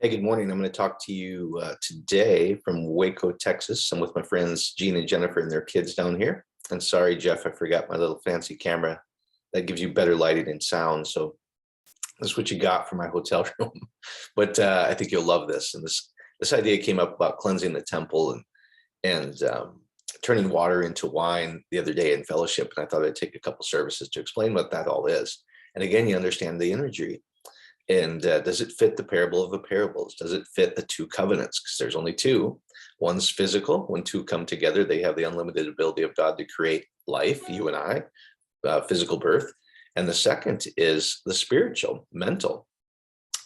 Hey, good morning. I'm going to talk to you today from Waco, Texas. I'm with my friends Gene and Jennifer and their kids down here. And sorry, Jeff, I forgot my little fancy camera that gives you better lighting and sound. So that's what you got for my hotel room. But I think you'll love this. And this idea came up about cleansing the temple and turning water into wine the other day in fellowship. And I thought I'd take a couple services to explain what that all is. And again, you understand the imagery. And does it fit the parable of the parables? Does it fit the two covenants? Because there's only two. One's physical. When two come together, they have the unlimited ability of God to create life, you and I, physical birth. And the second is the spiritual, mental,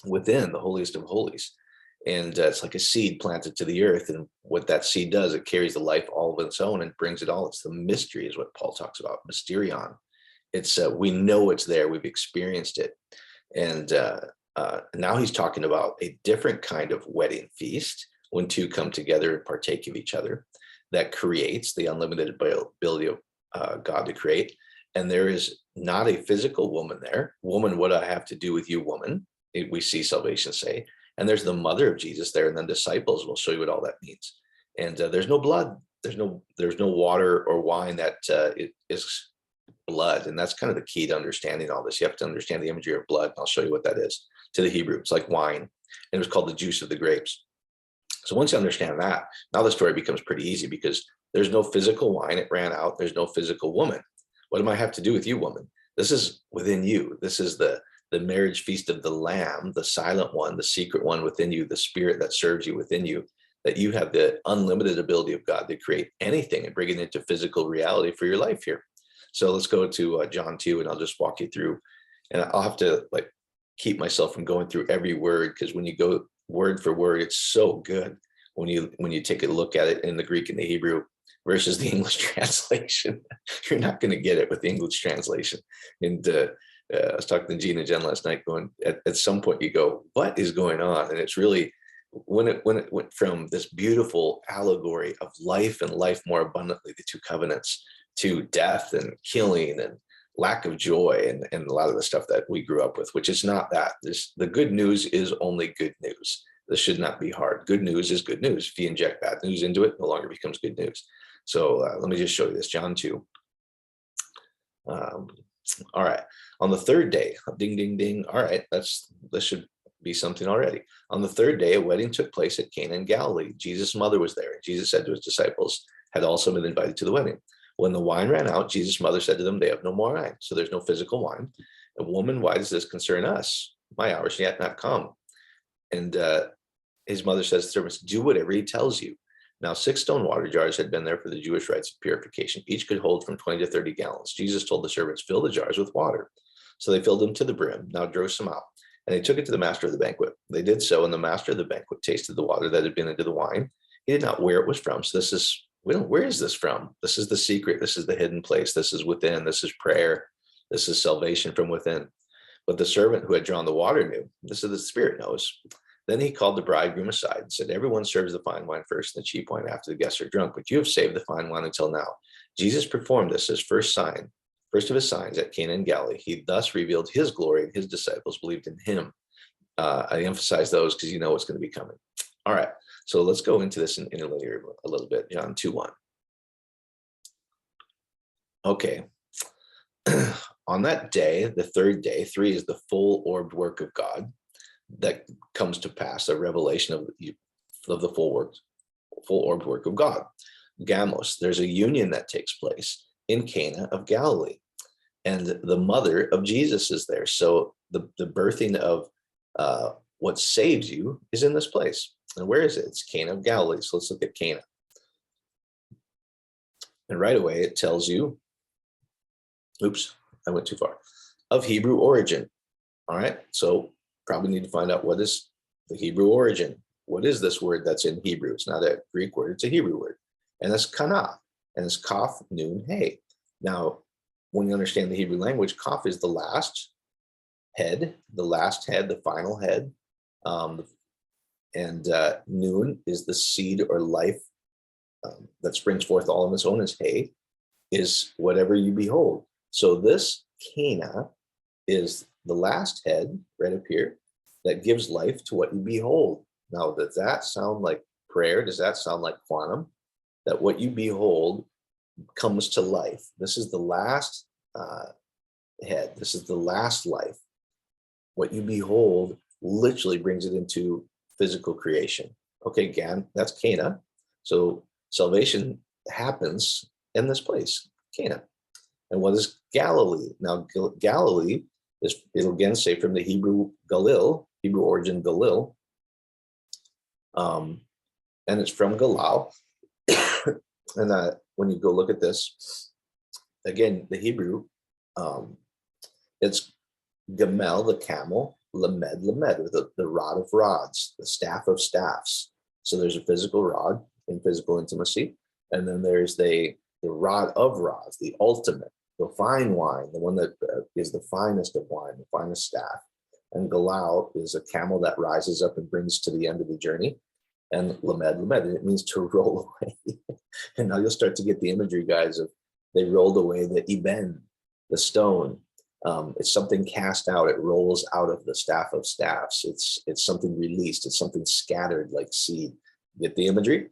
within the holiest of holies. And it's like a seed planted to the earth. And what that seed does, it carries the life all of its own and brings it all. It's the mystery is what Paul talks about, mysterion. It's we know it's there. We've experienced it. And now he's talking about a different kind of wedding feast when two come together and partake of each other that creates the unlimited ability of God to create. And there is not a physical woman there. Woman, what do I have to do with you, woman? We see salvation say. And there's the mother of Jesus there, and then disciples will show you what all that means. And there's no blood. There's no water or wine that is blood. And that's kind of the key to understanding all this. You have to understand the imagery of blood. And I'll show you what that is to the Hebrew. It's like wine. And it was called the juice of the grapes. So once you understand that, now the story becomes pretty easy because there's no physical wine. It ran out. There's no physical woman. What do I have to do with you, woman? This is within you. This is the marriage feast of the Lamb, the silent one, the secret one within you, the spirit that serves you within you, that you have the unlimited ability of God to create anything and bring it into physical reality for your life here. So let's go to John 2, and I'll just walk you through. And I'll have to keep myself from going through every word, because when you go word for word, it's so good when you take a look at it in the Greek and the Hebrew versus the English translation. You're not going to get it with the English translation. And I was talking to Gene and Jen last night, going at some point you go, what is going on? And it's really when it went from this beautiful allegory of life and life more abundantly, the two covenants, to death and killing and lack of joy and a lot of the stuff that we grew up with, which is not that. The good news is only good news. This should not be hard. Good news is good news. If you inject bad news into it, no longer becomes good news. So let me just show you this, John 2. All right. On the third day, ding, ding, ding. All right, this should be something already. On the third day, a wedding took place at Cana in Galilee. Jesus' mother was there. Jesus said to his disciples, had also been invited to the wedding. When the wine ran out, Jesus' mother said to them, they have no more wine. So there's no physical wine. And woman, why does this concern us? My hour is yet not come. And his mother says to the servants, do whatever he tells you. Now 6 stone water jars had been there for the Jewish rites of purification. Each could hold from 20 to 30 gallons. Jesus told the servants, fill the jars with water. So they filled them to the brim. Now draw some out. And they took it to the master of the banquet. They did so, and the master of the banquet tasted the water that had been into the wine. He did not know where it was from. So where is this from? This is the secret. This is the hidden place. This is within. This is prayer. This is salvation from within. But the servant who had drawn the water knew. This is the Spirit knows. Then he called the bridegroom aside and said, everyone serves the fine wine first and the cheap wine after the guests are drunk, but you have saved the fine wine until now. Jesus performed this as first of his signs at Cana in Galilee. He thus revealed his glory, and his disciples believed in him. I emphasize those because you know what's going to be coming. All right. So let's go into this in interlinear a little bit. John 2:1. Okay. On that day, the third day, 3 is the full orbed work of God that comes to pass, a revelation of the full orbed work of God. Gamos, there's a union that takes place in Cana of Galilee, and the mother of Jesus is there. So the birthing of what saves you is in this place. And where is it? It's Cana of Galilee. So let's look at Cana. And right away, it tells you, oops, I went too far, of Hebrew origin. All right. So probably need to find out what is the Hebrew origin. What is this word that's in Hebrew? It's not a Greek word. It's a Hebrew word. And it's kana. And it's kaf, nun, hey. Now, when you understand the Hebrew language, kaf is the last head, the final head. And noon is the seed or life that springs forth all on its own, as hay is whatever you behold. So this Cana is the last head right up here, that gives life to what you behold. Now, does that sound like prayer? Does that sound like quantum? That what you behold comes to life. This is the last head. This is the last life. What you behold literally brings it into physical creation. Okay, again, that's Cana. So salvation happens in this place, Cana. And what is Galilee? Now, Galilee is, it'll again say from the Hebrew Galil, Hebrew origin Galil, and it's from Galal. And when you go look at this, again, the Hebrew, it's Gamel, the camel, Lamed, with the rod of rods, the staff of staffs. So there's a physical rod in physical intimacy. And then there's the rod of rods, the ultimate, the fine wine, the one that is the finest of wine, the finest staff. And Galal is a camel that rises up and brings to the end of the journey. And Lamed, it means to roll away. And now you'll start to get the imagery, guys, of they rolled away the Eben, the stone. It's something cast out. It rolls out of the staff of staffs. It's something released. It's something scattered like seed. Get the imagery?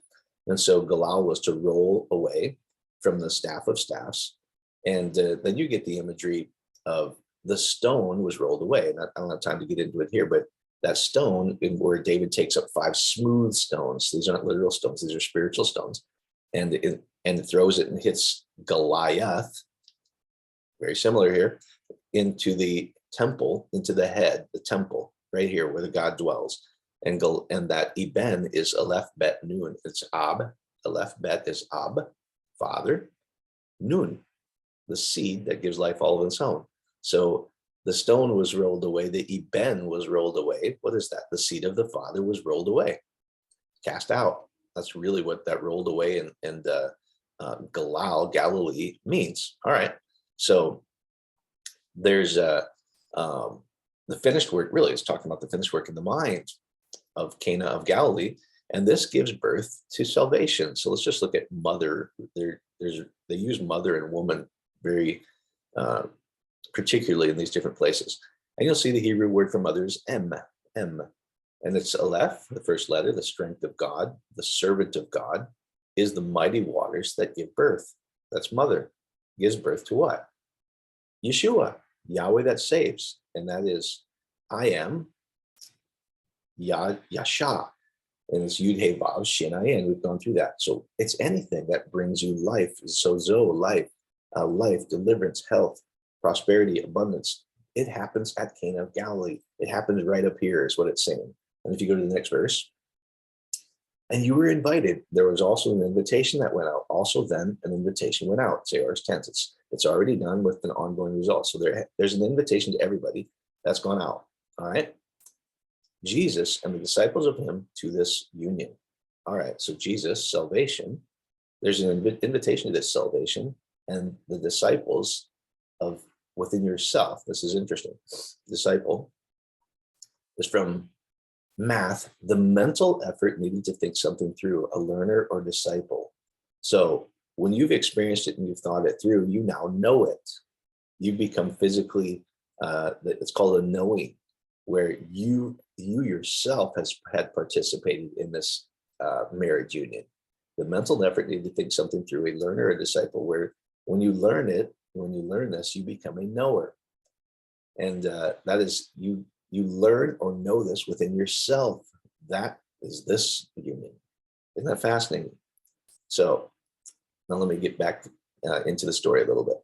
And so Galal was to roll away from the staff of staffs. And then you get the imagery of the stone was rolled away. And I don't have time to get into it here, but that stone, where David takes up 5 smooth stones. These aren't literal stones. These are spiritual stones. And it throws it and hits Goliath, very similar here, into the temple, into the head, the temple, right here where the God dwells. And that Eben is Aleph Bet Nun. It's Ab. Aleph Bet is Ab, Father. Nun, the seed that gives life all of its own. So the stone was rolled away. The Eben was rolled away. What is that? The seed of the Father was rolled away, cast out. That's really what that rolled away and Galal, Galilee means. All right. So there's the finished work. Really, it's talking about the finished work in the mind of Cana of Galilee, and this gives birth to salvation. So let's just look at mother. They use mother and woman very particularly in these different places. And you'll see the Hebrew word for mother is M. And it's Aleph, the first letter, the strength of God, the servant of God, is the mighty waters that give birth. That's mother. Gives birth to what? Yeshua, Yahweh that saves. And that is, I am Yasha. And it's Yud He Vav Shin Ayin. We've gone through that. So it's anything that brings you life. Sozo, life, life, deliverance, health, prosperity, abundance. It happens at Cana of Galilee. It happens right up here is what it's saying. And if you go to the next verse, and you were invited, there was also an invitation that went out. Also then an invitation went out. Say aorist tense. It's already done with an ongoing result. So there's an invitation to everybody that's gone out. All right. Jesus and the disciples of him to this union. All right. So Jesus, salvation, there's an invitation to this salvation, and the disciples of within yourself. This is interesting. Disciple is from math, the mental effort needed to think something through, a learner or disciple. So when you've experienced it and you've thought it through, you now know it. You become physically, it's called a knowing, where you yourself had participated in this marriage union. The mental effort needed to think something through, a learner or disciple, where when you learn this, you become a knower. And that is, you learn or know this within yourself. That is this union. Isn't that fascinating? So now let me get back into the story a little bit.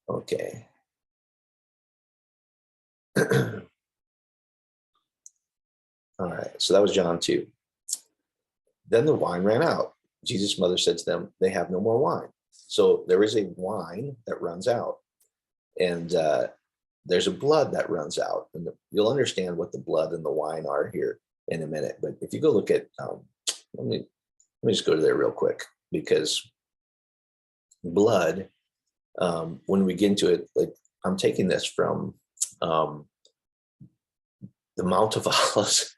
Okay. All right, so that was John 2. Then the wine ran out. Jesus' mother said to them, they have no more wine. So there is a wine that runs out. And there's a blood that runs out. And you'll understand what the blood and the wine are here in a minute. But if you go look at, let me just go to there real quick, because blood, when we get into it, like I'm taking this from the Mount of Olives.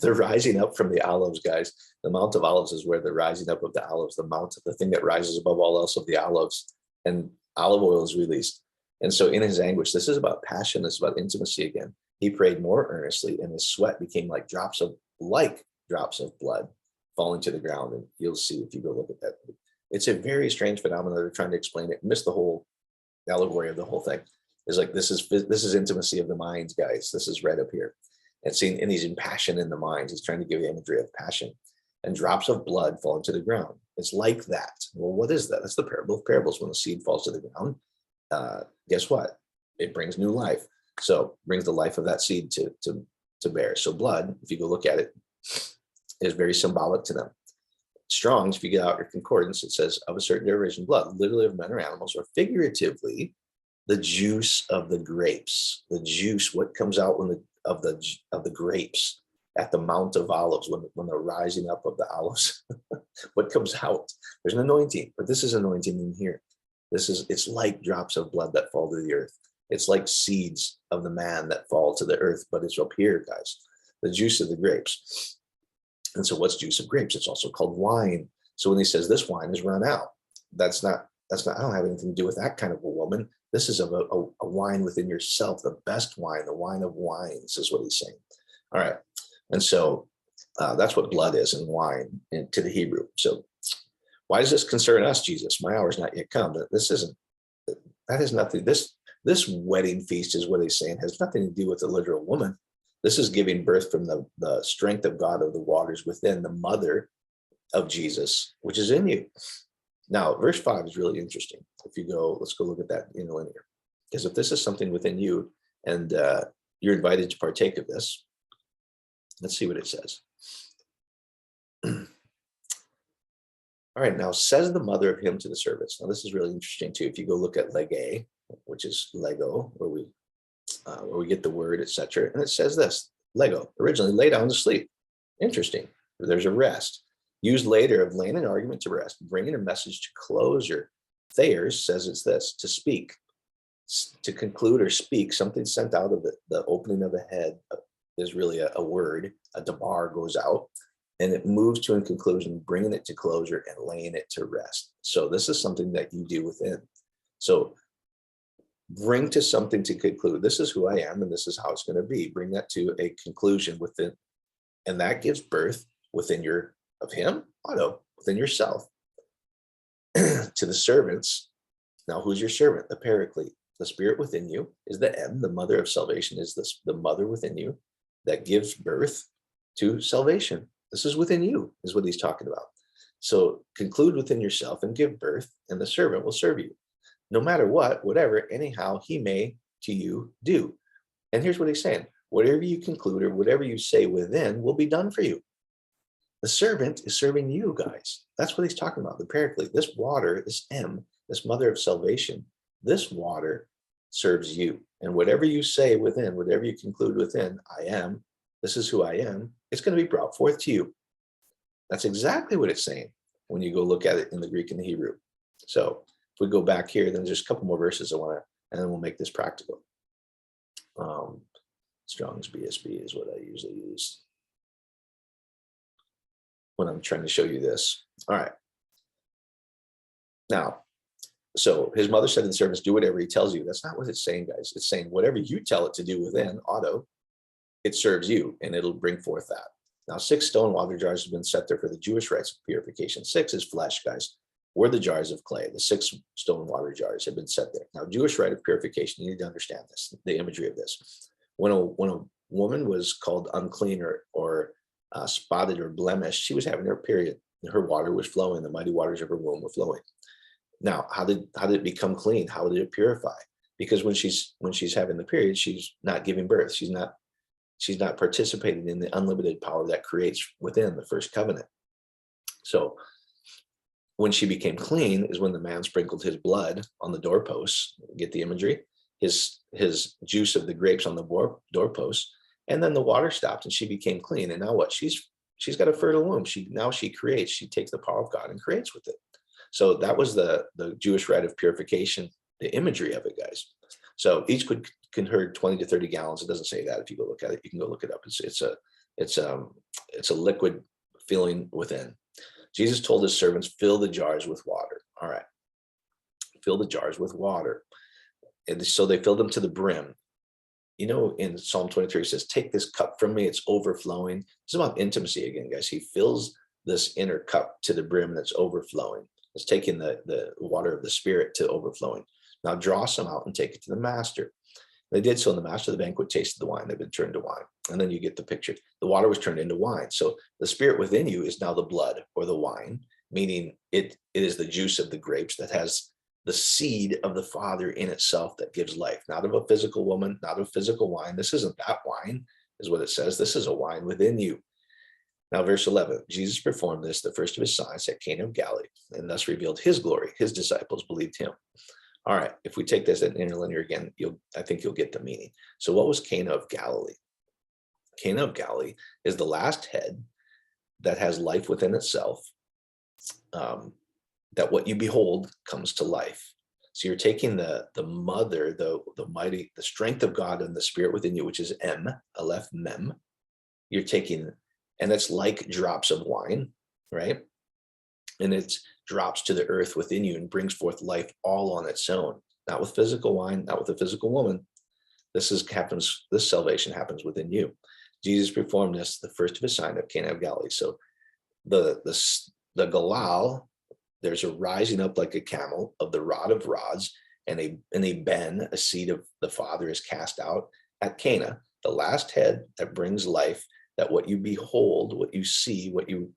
They're rising up from the olives, guys. The Mount of Olives is where they're rising up of the olives, the thing that rises above all else of the olives, and olive oil is released. And so in his anguish, this is about passion. This is about intimacy again. He prayed more earnestly, and his sweat became like drops of blood falling to the ground. And you'll see if you go look at that. It's a very strange phenomenon. They're trying to explain it. Miss the whole allegory of the whole thing. Is like this is intimacy of the minds, guys. This is right up here. And seeing, and he's in passion in the minds. He's trying to give you imagery of passion. And drops of blood fall into the ground. It's like that. Well, what is that? That's the parable of parables. When the seed falls to the ground, guess what? It brings new life. So brings the life of that seed to bear. So blood, if you go look at it, is very symbolic to them. Strong's, if you get out your concordance, it says of a certain derivation, blood, literally of men or animals, or figuratively, the juice of the grapes. The juice, what comes out of the grapes at the Mount of Olives, when they're rising up of the olives. What comes out? There's an anointing, but this is anointing in here. It's like drops of blood that fall to the earth. It's like seeds of the man that fall to the earth, but it's up here, guys. The juice of the grapes. And so what's juice of grapes? It's also called wine. So when he says this wine is run out, that's not, I don't have anything to do with that kind of a woman. This is a wine within yourself, the best wine, the wine of wines is what he's saying. All right. And so that's what blood is and wine to the Hebrew. So why does this concern us, Jesus? My hour is not yet come. But that has nothing, this wedding feast is what he's saying, has nothing to do with the literal woman. This is giving birth from the strength of God of the waters within the mother of Jesus, which is in you. Now, verse 5 is really interesting. If you go, let's go look at that in linear. Because if this is something within you and you're invited to partake of this, let's see what it says. All right, now says the mother of him to the servants. Now this is really interesting too. If you go look at lege, which is Lego, where we get the word, etc., and it says this: Lego, originally lay down to sleep. Interesting. There's a rest. Used later of laying an argument to rest, bringing a message to closure. Thayers says it's this: to speak, to conclude or speak. Something sent out of the opening of the head is really a word. A dabar goes out. And it moves to a conclusion, bringing it to closure and laying it to rest. So this is something that you do within. So bring to something to conclude. This is who I am, and this is how it's going to be. Bring that to a conclusion within, and that gives birth within within yourself, to the servants. Now, who's your servant? The Paraclete. The Spirit within you is the M. The mother of salvation is the mother within you that gives birth to salvation. This is within you, is what he's talking about. So conclude within yourself and give birth, and the servant will serve you. No matter what, whatever, anyhow, he may to you do. And here's what he's saying: whatever you conclude or whatever you say within will be done for you. The servant is serving you, guys. That's what he's talking about, the Paraclete. This water, this M, this mother of salvation, this water serves you. And whatever you say within, whatever you conclude within, I am, this is who I am, it's going to be brought forth to you. That's exactly what it's saying when you go look at it in the Greek and the Hebrew. So if we go back here, then there's a couple more verses I want to, and then we'll make this practical. Strong's BSB is what I usually use when I'm trying to show you this. All right. Now, so his mother said to the servants, do whatever he tells you. That's not what it's saying, guys. It's saying whatever you tell it to do within, it serves you, and it'll bring forth that. Now, 6 stone water jars have been set there for the Jewish rites of purification. 6 is flesh, guys. We're the jars of clay. The 6 stone water jars have been set there. Now, Jewish rite of purification, you need to understand this, the imagery of this. When a woman was called unclean or spotted or blemished, she was having her period. Her water was flowing. The mighty waters of her womb were flowing. Now, how did it become clean? How did it purify? Because when she's having the period, she's not giving birth. She's not participating in the unlimited power that creates within the first covenant. So when she became clean is when the man sprinkled his blood on the doorposts. Get the imagery? His juice of the grapes on the doorposts, and then the water stopped and she became clean. And now what? She's got a fertile womb. She creates. She takes the power of God and creates with it. So that was the Jewish rite of purification, the imagery of it, guys. So each can hold 20 to 30 gallons. It doesn't say that. If you go look at it, you can go look it up. It's a liquid filling within. Jesus told his servants, fill the jars with water. All right. Fill the jars with water. And so they filled them to the brim. You know, in Psalm 23, it says, take this cup from me, it's overflowing. It's about intimacy again, guys. He fills this inner cup to the brim that's overflowing. It's taking the water of the Spirit to overflowing. Now draw some out and take it to the master. They did so, and the master of the banquet tasted the wine. They've been turned to wine. And then you get the picture. The water was turned into wine. So the Spirit within you is now the blood or the wine, meaning it is the juice of the grapes that has the seed of the Father in itself that gives life, not of a physical woman, not of physical wine. This isn't that wine, is what it says. This is a wine within you. Now, verse 11, Jesus performed this, the first of his signs, at Cana of Galilee, and thus revealed his glory. His disciples believed him. All right, if we take this at interlinear again, I think you'll get the meaning. So what was Cana of Galilee? Cana of Galilee is the last head that has life within itself, that what you behold comes to life. So you're taking the mother, the mighty, the strength of God and the Spirit within you, which is M, Aleph, Mem. You're taking, and it's like drops of wine, right? And it drops to the earth within you and brings forth life all on its own, not with physical wine, not with a physical woman. This salvation happens within you. Jesus performed this, the first of his sign at Cana of Galilee. So the galal, there's a rising up like a camel of the rod of rods, and a ben, a seed of the Father, is cast out at Cana, the last head that brings life, that what you behold, what you see, what you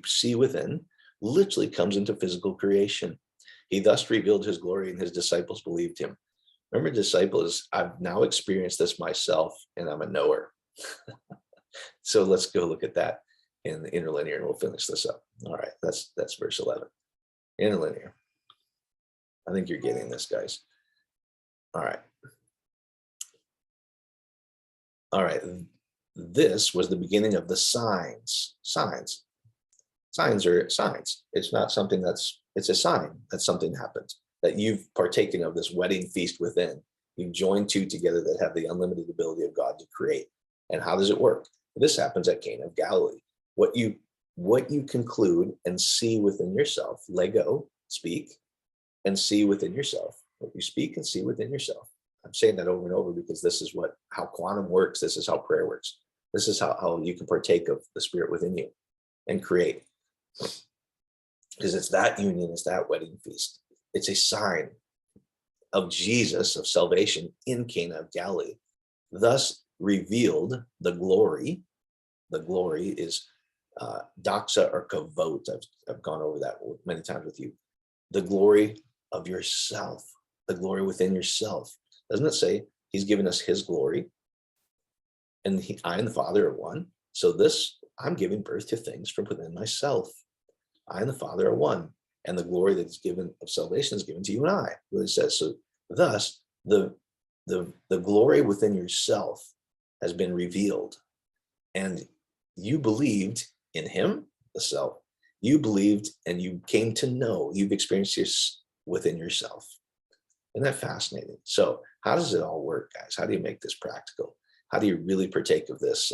see within, literally comes into physical creation. He thus revealed his glory, and his disciples believed him. Remember, disciples, I've now experienced this myself, and I'm a knower. So let's go look at that in the interlinear, and we'll finish this up. All right, that's verse 11. Interlinear. I think you're getting this, guys. All right. All right. This was the beginning of the signs. Signs. Signs are signs. It's not something it's a sign that something happened, that you've partaken of this wedding feast within. You've joined two together that have the unlimited ability of God to create. And how does it work? This happens at Cana of Galilee. What you conclude and see within yourself, Lego, speak, and see within yourself. What you speak and see within yourself. I'm saying that over and over because this is how quantum works. This is how prayer works. This is how you can partake of the Spirit within you and create. Because it's that union, it's that wedding feast. It's a sign of Jesus, of salvation in Cana of Galilee. Thus revealed the glory. The glory is doxa or kavod. I've gone over that many times with you. The glory of yourself, the glory within yourself. Doesn't it say he's given us his glory? And I and the Father are one. So I'm giving birth to things from within myself. I and the Father are one. And the glory that is given of salvation is given to you and I. What it says. So thus the glory within yourself has been revealed. And you believed in him, the self. You believed and you came to know. You've experienced this within yourself. Isn't that fascinating? So how does it all work, guys? How do you make this practical? How do you really partake of this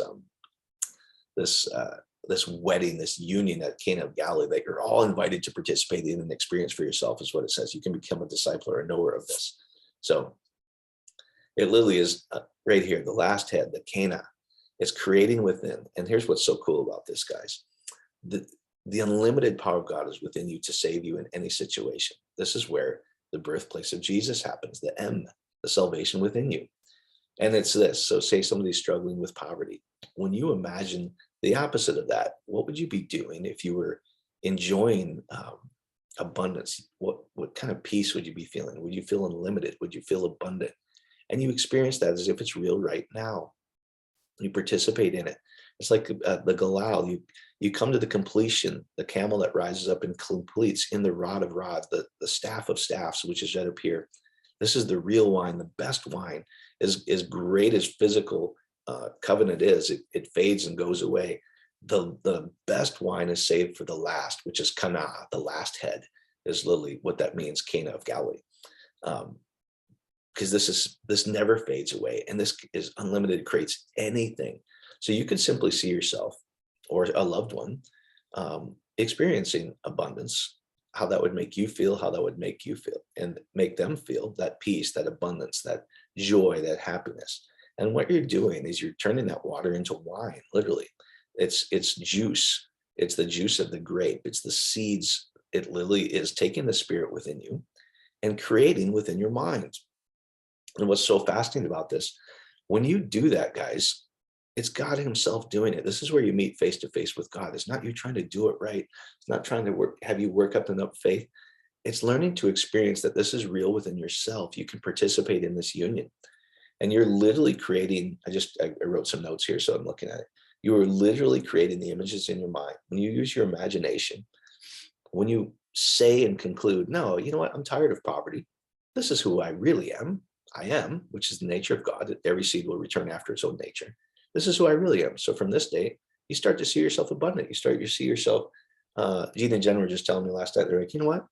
wedding, this union at Cana of Galilee that you're all invited to participate in and experience for yourself, is what it says. You can become a disciple or a knower of this. So it literally is right here, the last head, the Cana. It's creating within. And here's what's so cool about this, guys. The unlimited power of God is within you to save you in any situation. This is where the birthplace of Jesus happens, the M, the salvation within you. And it's this. So say somebody's struggling with poverty. When you imagine the opposite of that, what would you be doing if you were enjoying abundance? What kind of peace would you be feeling? Would you feel unlimited? Would you feel abundant? And you experience that as if it's real right now. You participate in it. It's like the galal. You come to the completion, the camel that rises up and completes in the rod of rods, the staff of staffs, which is right up here. This is the real wine, the best wine. As great as physical covenant is, it fades and goes away. The best wine is saved for the last, which is Cana, the last head, is literally what that means, Cana of Galilee. Because this never fades away, and this is unlimited, creates anything. So you could simply see yourself or a loved one experiencing abundance. how that would make you feel, how that would make you feel, and make them feel that peace, that abundance, that joy, that happiness. And what you're doing is you're turning that water into wine, literally. It's juice. It's the juice of the grape. It's the seeds. It literally is taking the spirit within you and creating within your mind. And what's so fascinating about this, when you do that, guys, it's God himself doing it. This is where you meet face to face with God. It's not you trying to do it right. It's not trying to have you work up enough faith. It's learning to experience that this is real within yourself. You can participate in this union. And you're literally creating, I wrote some notes here, so I'm looking at it. You are literally creating the images in your mind. When you use your imagination, when you say and conclude, no, you know what, I'm tired of poverty. This is who I really am. I am, which is the nature of God. Every seed will return after its own nature. This is who I really am. So from this day, you start to see yourself abundant. You start to see yourself. Gina and Jen were just telling me last night, they're like, you know what?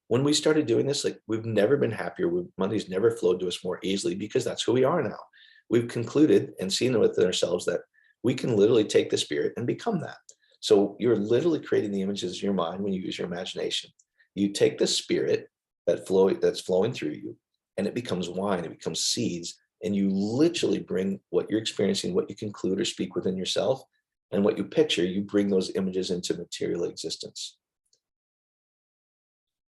When we started doing this, like we've never been happier. Money's never flowed to us more easily because that's who we are now. We've concluded and seen within ourselves that we can literally take the spirit and become that. So you're literally creating the images in your mind when you use your imagination. You take the spirit that's flowing through you, and it becomes wine, it becomes seeds, and you literally bring what you're experiencing, what you conclude or speak within yourself, and what you picture, you bring those images into material existence.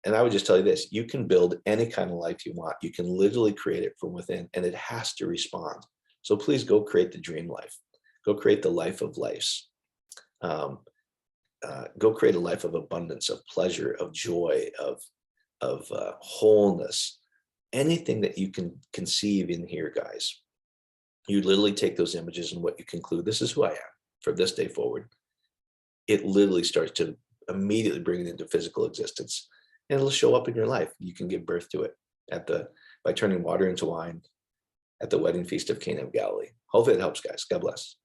And I would just tell you this, you can build any kind of life you want. You can literally create it from within, and it has to respond. So please go create the dream life. Go create the life of lives. Go create a life of abundance, of pleasure, of joy, of wholeness. Anything that you can conceive in here, guys. You literally take those images and what you conclude, this is who I am from this day forward. It literally starts to immediately bring it into physical existence. And it'll show up in your life. You can give birth to it by turning water into wine at the wedding feast of Cana of Galilee. Hopefully it helps, guys. God bless.